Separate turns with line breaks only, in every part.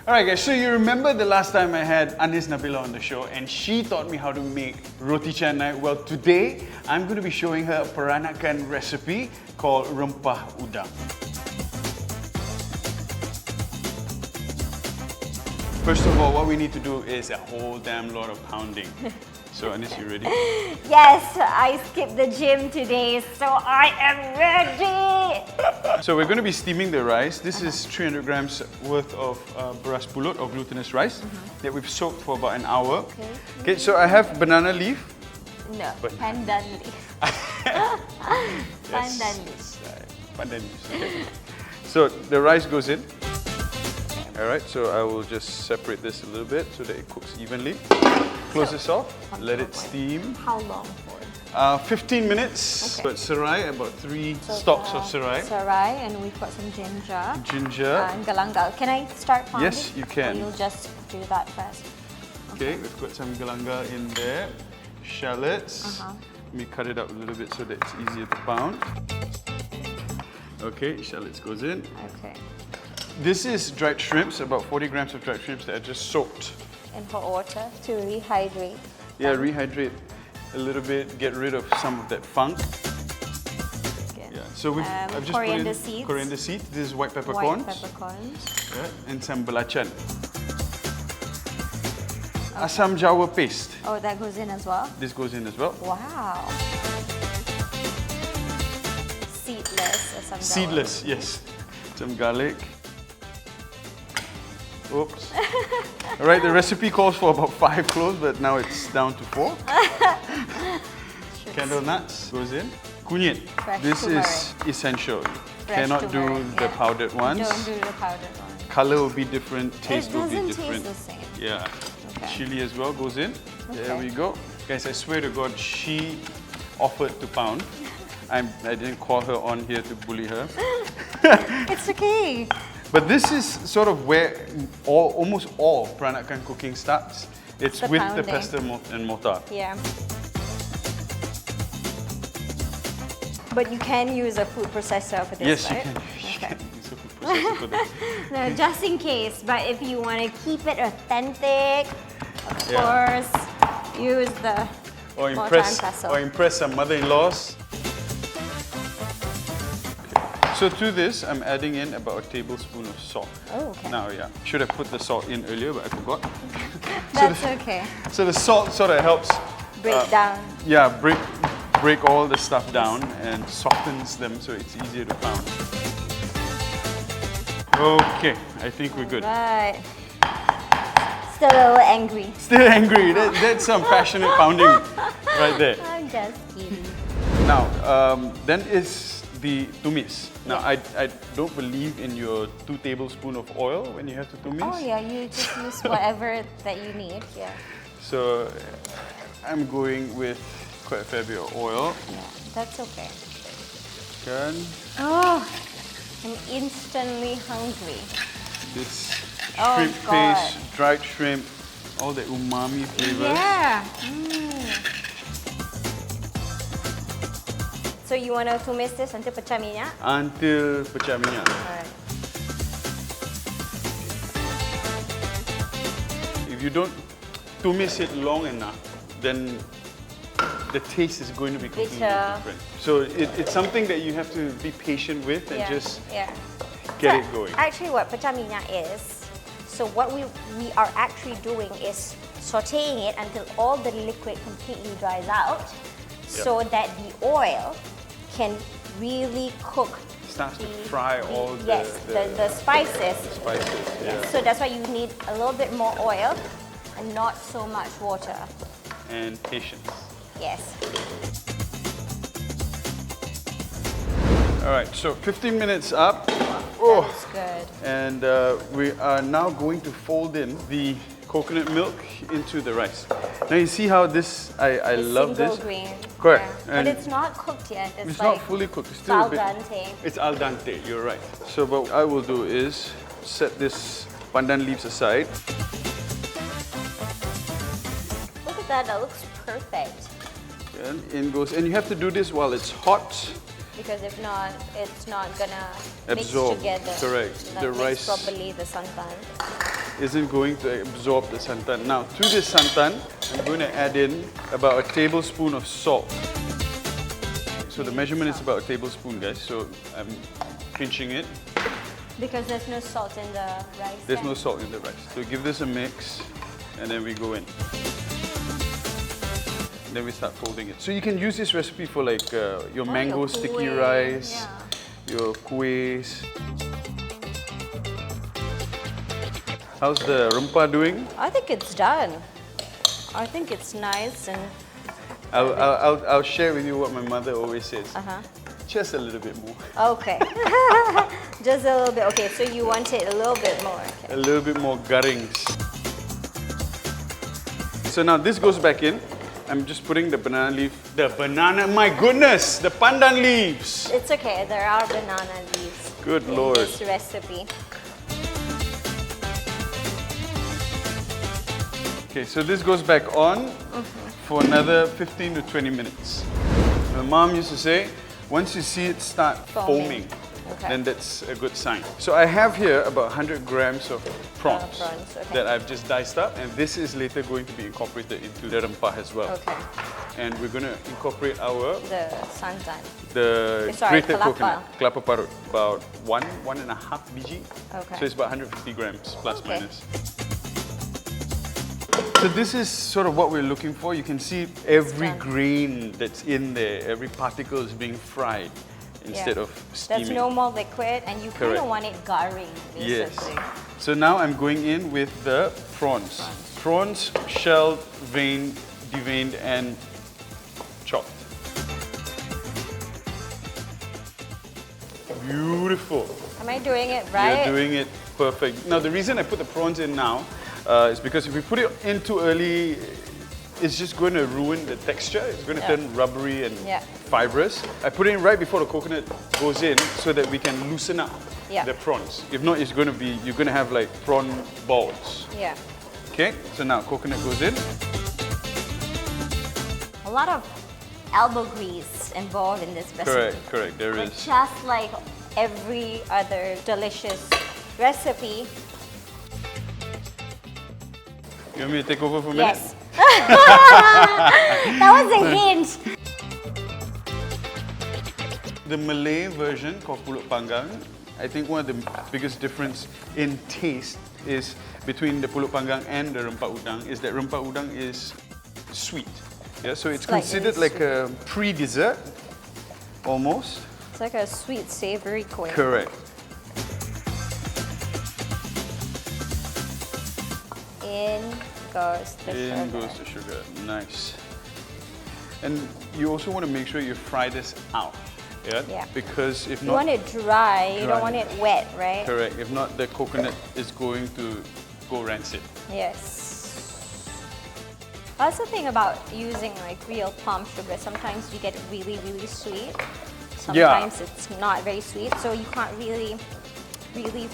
Alright guys, so you remember the last time I had Anis Nabilah on the show and she taught me how to make roti canai? Well, today I'm going to be showing her a Peranakan recipe called Rempah Udang. First of all, what we need to do is a whole damn lot of pounding. So Anis, you ready?
Yes, I skipped the gym today, so I am ready!
So we're going to be steaming the rice. This is 300 grams worth of beras pulut or glutinous rice that we've soaked for about an hour. Okay, so I have banana leaf.
No, pandan leaf. Pandan leaf.
Pandan leaves, okay. So the rice goes in. Alright, so I will just separate this a little bit so that it cooks evenly. Close this off, let it steam.
How long for?
15 minutes.
Okay.
But serai, about 3 stalks of serai.
Serai, and we've got some ginger.
Ginger.
And galangal. Can I start pounding?
Yes, you can.
Or you'll just do that first?
Okay, we've got some galangal in there. Shallots. Let me cut it up a little bit so that it's easier to pound. Okay, shallots goes in.
Okay.
This is dried shrimps, about 40 grams of dried shrimps that are just soaked.
In hot water to rehydrate.
Yeah, rehydrate a little bit, get rid of some of that funk.
Good.
Yeah, so I've just
coriander
put in
seeds.
Coriander seeds. This is white peppercorns.
White peppercorns.
Yeah, and some belacan. Asam Jawa paste.
Oh, that goes in as well?
This goes in as well.
Wow. Seedless or some
Seedless, yes. Some garlic. Oops. Alright, the recipe calls for about 5 cloves, but now it's down to 4. Candle nuts goes in. Kunyit.
Fresh
This
turmeric.
is essential.
Fresh
Cannot do
turmeric,
the
yeah.
powdered ones.
Don't do the powdered one.
Color will be different, taste will be
doesn't
different.
taste the same.
Yeah.
Okay.
Chili as well goes in. There
Okay.
we go. Guys, I swear to God, she offered to pound. I didn't call her on here to bully her.
It's okay.
But this is sort of where almost all Peranakan cooking starts. It's
The
with
pounding.
the pestle and mortar.
Yeah. But you can use a food processor for this,
Yes,
right?
you can.
Okay.
Use a food processor for that.
No, just in case. But if you want to keep it authentic, of
Yeah.
course, use the
Or
mortar and pestle.
impress some mother-in-laws. So to this, I'm adding in about a tablespoon of salt.
Oh, okay.
Now, yeah, should have put the salt in earlier, but I forgot.
That's okay.
So the salt sort of helps
Break down.
Yeah, break all the stuff down and softens them so it's easier to pound. Okay, I think we're good.
Right. Still a little angry.
Still angry. That's some passionate pounding right there.
I'm just kidding.
Now, then is the tumis. Now, I don't believe in your 2 tablespoons of oil when you have to tumis.
Oh yeah, you just use whatever that you need. Yeah.
So I'm going with quite a fair bit of oil.
Yeah, that's okay.
Kan.
Oh, I'm instantly hungry.
This
Oh,
shrimp
God.
paste, dried shrimp, all the umami flavors.
Yeah. So you want to tumis this until pecah minyak?
Until pecah minyak.
Alright.
If you don't tumis it long enough, then the taste is going to be completely
Bitter.
different. So it's something that you have to be patient with and just
yeah.
get
So
it going.
Actually, what pecah minyak is, so what we are actually doing is sautéing it until all the liquid completely dries out, so that the oil can really cook.
Starts to fry all
the spices.
spices. Yeah.
So that's why you need a little bit more oil and not so much water.
And patience.
Yes.
All right, so 15 minutes up.
That's good.
And we are now going to fold in the coconut milk into the rice. Now you see how this, I love this.
Single grain.
Correct.
Yeah. But
And
it's not cooked yet.
It's
like
not fully cooked. It's still a
al
bit.
dente.
It's al dente. You're right. So what I will do is set this pandan leaves aside.
Look at that. That looks perfect.
And in goes, and you have to do this while it's hot.
Because if not, it's not gonna
Absorb.
mix together.
Correct.
Not
The
mix
rice.
properly, the santan.
isn't going to absorb the santan. Now, to this santan, I'm going to add in about a tablespoon of salt. So the measurement is about a tablespoon, guys. So I'm pinching it.
Because there's no salt in the rice.
There's no salt in the rice. So give this a mix, and then we go in. Then we start folding it. So you can use this recipe for like your mango
your
sticky
kueh,
rice, your kuehs. How's the rumpa doing?
I think it's done. I think it's nice and...
I'll share with you what my mother always says. Just a little bit more.
Okay. Just a little bit. Okay, so you want it a little bit more. Okay.
A little bit more gutings. So now this goes back in. I'm just putting the banana leaf. The banana, my goodness, the pandan leaves.
It's okay, there are banana leaves
Good
in
Lord.
this recipe.
Okay, so this goes back on for another 15 to 20 minutes. My mom used to say, once you see it start foaming, then that's a good sign. So I have here about 100 grams of prawns that I've just diced up, and this is later going to be incorporated into the rempah as well.
Okay.
And we're going to incorporate our
The santan.
grated
kelapa.
coconut, kelapa parut, about 1.5 biji.
Okay.
So it's about 150 grams plus minus. So this is sort of what we're looking for. You can see every grain that's in there, every particle is being fried instead of steaming.
There's no more liquid, and you kind of want it garing, basically.
Yes. So now I'm going in with the prawns. Prawns shelled, veined, deveined, and chopped. Beautiful.
Am I doing it right?
You're doing it perfect. Now the reason I put the prawns in now is because if we put it in too early, it's just going to ruin the texture. It's going to turn rubbery and fibrous. I put it in right before the coconut goes in so that we can loosen up the prawns. If not, it's going to be, you're going to have like prawn balls.
Yeah.
Okay, so now coconut goes in.
A lot of elbow grease involved in this recipe.
Correct, there is.
Just like every other delicious recipe.
You want me to take over for a minute?
Yes. That was a hint.
The Malay version called pulut panggang, I think one of the biggest difference in taste is between the pulut panggang and the rempah udang is that rempah udang is sweet. Yeah, so it's considered like a pre-dessert, almost.
It's like a sweet, savory kueh.
Correct.
In goes the sugar.
In goes the sugar. Nice. And you also want to make sure you fry this out. Yeah? Because if not...
You want it dry, you don't want it wet, right?
Correct. If not, the coconut is going to go rancid.
Yes. That's the thing about using like real palm sugar. Sometimes you get it really, really sweet. Sometimes it's not very sweet, so you can't really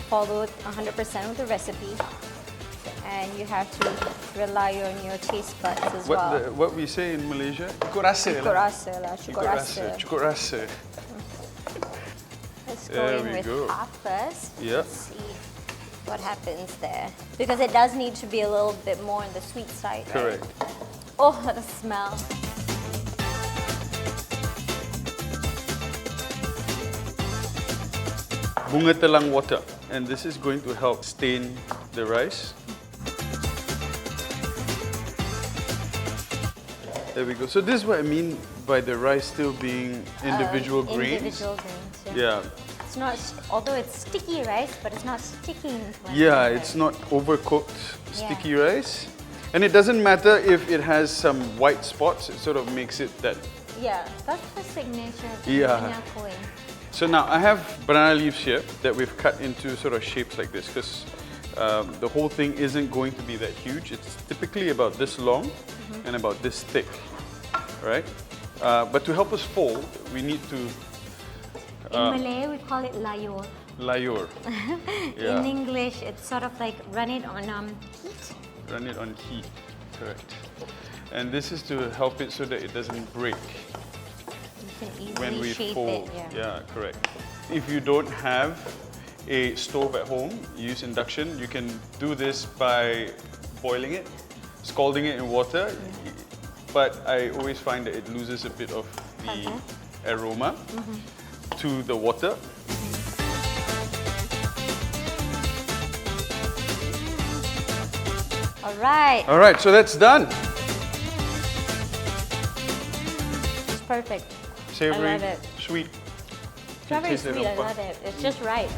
follow 100% of the recipe. And you have to rely on your taste buds as well.
What we say in Malaysia? Cukup rasa lah. Cukup rasa.
Let's go in with half first.
Yep.
Let's see what happens there. Because it does need to be a little bit more on the sweet side, right?
Correct.
Oh, the smell.
Bunga telang water. And this is going to help stain the rice. There we go. So this is what I mean by the rice still being individual grains.
Individual grains,
yeah.
It's not, although it's sticky rice, but it's not sticking.
Yeah, it's not overcooked sticky rice. And it doesn't matter if it has some white spots, it sort of makes it that...
Yeah, that's the signature of kueh.
So now I have banana leaves here that we've cut into sort of shapes like this because the whole thing isn't going to be that huge. It's typically about this long and about this thick, right? But to help us fold, we need to...
In Malay, we call it layur.
Layur.
In English, it's sort of like run it on heat.
Run it on heat, correct. And this is to help it so that it doesn't break.
You can easily
when we
shape
fold.
it.
Yeah, correct. If you don't have a stove at home, you use induction, you can do this by boiling it, scalding it in water, but I always find that it loses a bit of the aroma to the water.
All
right, so that's done.
It's perfect.
Savory,
I love it.
sweet.
Strawberry sweet, I love it. It's just right.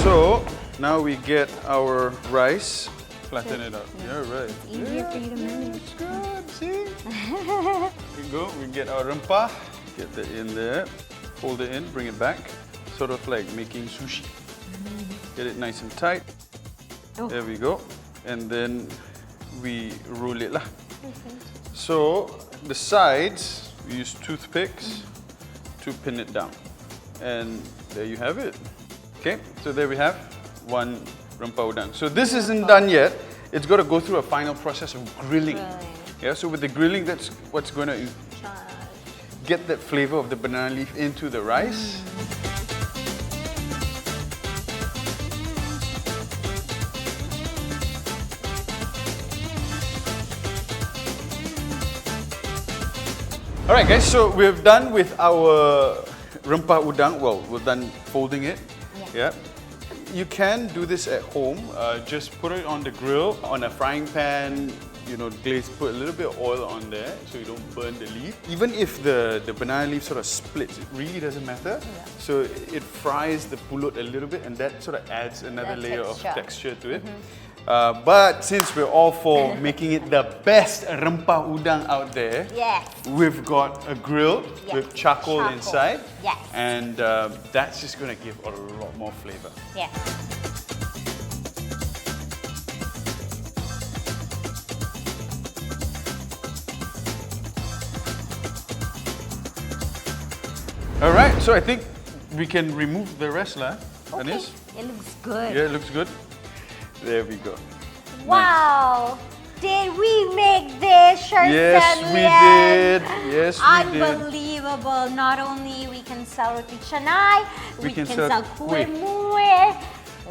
So now we get our rice, flatten it out. Yeah, right.
It's easier for you to manage.
It's good, see? Here we go, we get our rempah, get that in there, fold it in, bring it back, sort of like making sushi. Get it nice and tight.
Oh.
There we go. And then we roll it lah. So the sides, we use toothpicks to pin it down. And there you have it. Okay, so there we have one Rempah Udang. So this isn't done yet. It's got to go through a final process of grilling. Yeah, so with the grilling, that's what's going to get that flavor of the banana leaf into the rice. Alright guys, so we're done with our Rempah Udang. Well, we're done folding it. Yeah. You can do this at home. Just put it on the grill, on a frying pan, you know, glaze, put a little bit of oil on there so you don't burn the leaf. Even if the banana leaf sort of splits, it really doesn't matter. So it fries the pulut a little bit and that sort of adds another layer of texture to it. But since we're all for making it the best Rempah Udang out there, we've got a grill with charcoal inside, and that's just going to give a lot more flavor. All right, so I think we can remove the rest, Anis?
It looks good.
Yeah, it looks good. There we go.
Wow! Nice. Did we make this, Sherson
Yes, we did. Yes, we did.
Unbelievable. Not only we can sell roti canai, we can sell kuih muih.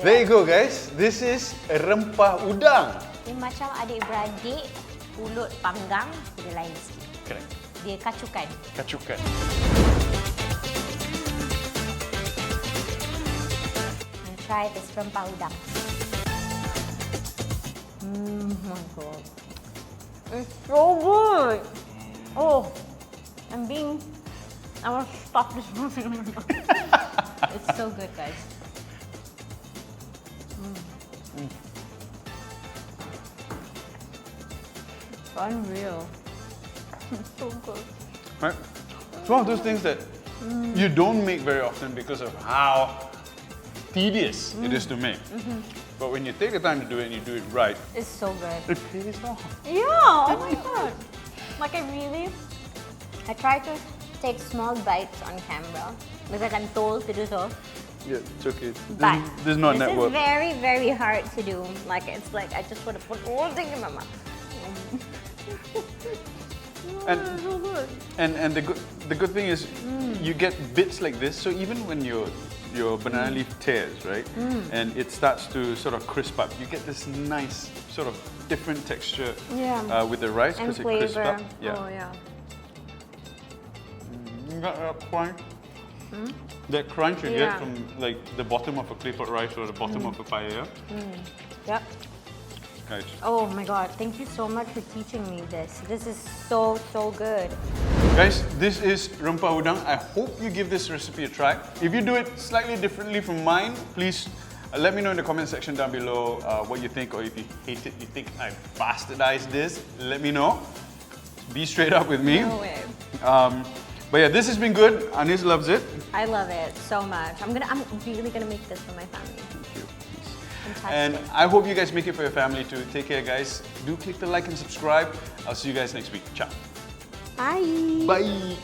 There you go, guys. This is Rempah Udang.
Dia macam adik-beradik, pulut panggang, dia lain sikit.
Correct.
Dia kacukan.
Kacukan.
Try this Rempah Udang. Oh my god. It's so good. Oh, I want to stop this movie. It's so good, guys. It's unreal. It's so good.
Right? It's one of those things that you don't make very often because of how tedious it is to make. But when you take the time to do it and you do it right,
it's so good.
It pays off.
Yeah, oh my god. Like I try to take small bites on camera because I'm told to do so.
Yeah, it's okay.
But
this is not network.
This is very, very hard to do. Like it's like I just want to put the whole thing in my mouth.
And the good thing is you get bits like this. So even when your banana leaf tears, right, and it starts to sort of crisp up, you get this nice sort of different texture with the rice because it crisps up. Yeah.
Oh yeah.
You got that crunch. That crunch you get from like the bottom of a clay pot rice or the bottom of a paella.
Yep.
Guys.
Oh my god, thank you so much for teaching me this. This is so good.
Guys, this is Rempah Udang. I hope you give this recipe a try. If you do it slightly differently from mine, please let me know in the comment section down below what you think, or if you hate it, you think I bastardized this, let me know. Be straight up with me.
No way.
But yeah, this has been good. Anis loves it.
I love it so much. I'm really gonna make this for my family.
Thank you.
Fantastic.
And I hope you guys make it for your family too. Take care, guys. Do click the like and subscribe. I'll see you guys next week. Ciao.
Bye.
Bye.